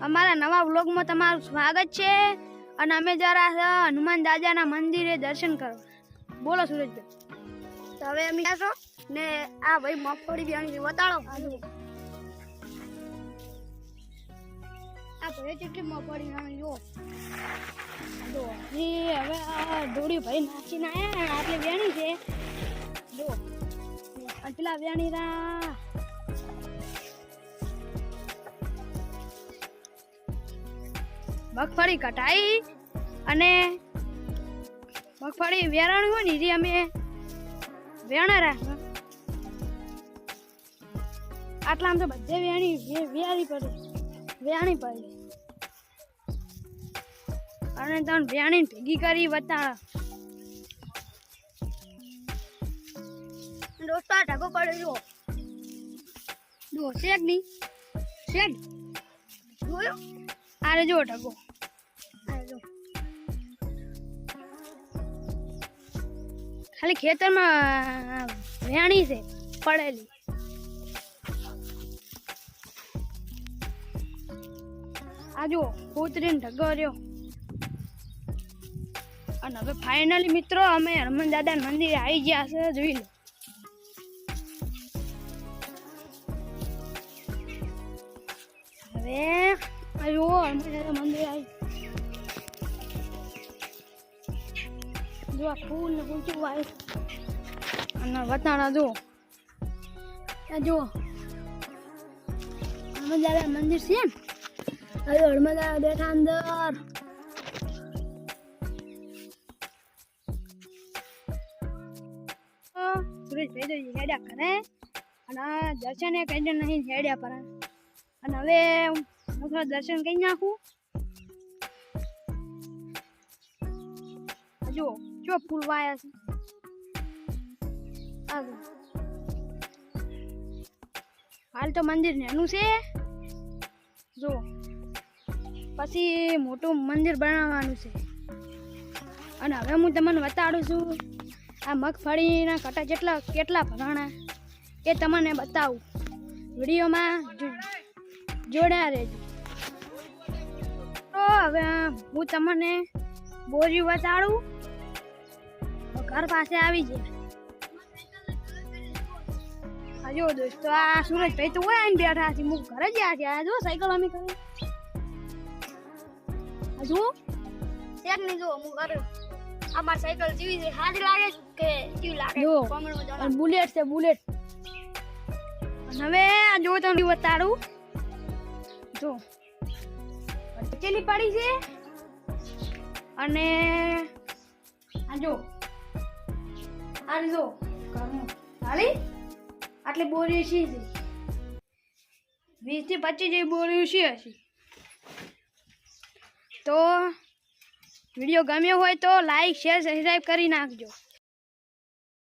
અમારા નવા વ્લોગમાં તમારું સ્વાગત છે અને અમે જરા હનુમાન દાદાના મંદિરે દર્શન કરવા. બોલો સુરેશભાઈ. તો હવે અમે આસો ને આ ભાઈ મગફળી બિયાણી બતાડો. આ ભાઈ કેટલી મગફળી નાની જો હવે આ દોડી ભાઈ નાખીને આયા આટલી વેણી છે જો આટલા વેણી રા મગફળી કટાઈ અને મગફળી વેરાણી હોય ને જે અમે વેણા રાખ આટલા આમ તો બધે વેણી પડી અને તને વેણી ભેગી કરી બતા દોસ્તા ઢગો પડ્યો જો શેક ની શેક જોયો આરે જો ઢગો ખાલી ખેતરમાં વેણી છે પડેલી. આ જો કૂતરીને ઢગો રહ્યો. અને હવે ફાઇનલી મિત્રો અમે હનુમાન દાદાના મંદિરે આવી ગયા છે. જોઈ લો હવે આયો હનુમાન દાદા મંદિર આવી. જો આ ફૂલ ને ઊંચું વાય અને વતાણા જો જો હનુમાન દાદા મંદિર છે ને. હવે હનુમાન દાદા બેઠા અંદર. સુરેશભાઈ તો હેડ્યા કરે અને દર્શન કઈ નહીં હેડ્યા પર. અને હવે હું થોડા દર્શન કરી નાખું. જો જો ફૂલ વાયા છે. હાલ તો મંદિર નાનું છે જો પછી મોટું મંદિર બનાવવાનું છે. અને હવે હું તમને બતાડું છું આ મગફળીના કટા કેટલા ભરાણા એ તમને બતાવું. વિડીયોમાં જોડ્યા રહેજો. તો હવે હું તમને બોરિયું બતાડું. ઘર પાસે આવી જાય. જો દોસ્તો આ સુરેશભાઈ તો હોય આવીને બેઠા છે. હું ઘરે જ આવ્યા જો સાયકલ અમે કરી હજુ શેક ની જો હું ઘરે અમાર સાયકલ જેવી છે. હાજી લાગે કે કેવી લાગે? જો બુલેટ છે બુલેટ. અને હવે આ જો તમને બતાડું જો ચેલી પડી છે. અને આ જો ઘરમાં ચાલી આટલી બોરી છે 20 થી 25 જેવી બોરી હશે. તો વિડીયો ગમ્યો હોય તો લાઈક શેર સબસ્ક્રાઈબ કરી નાખજો.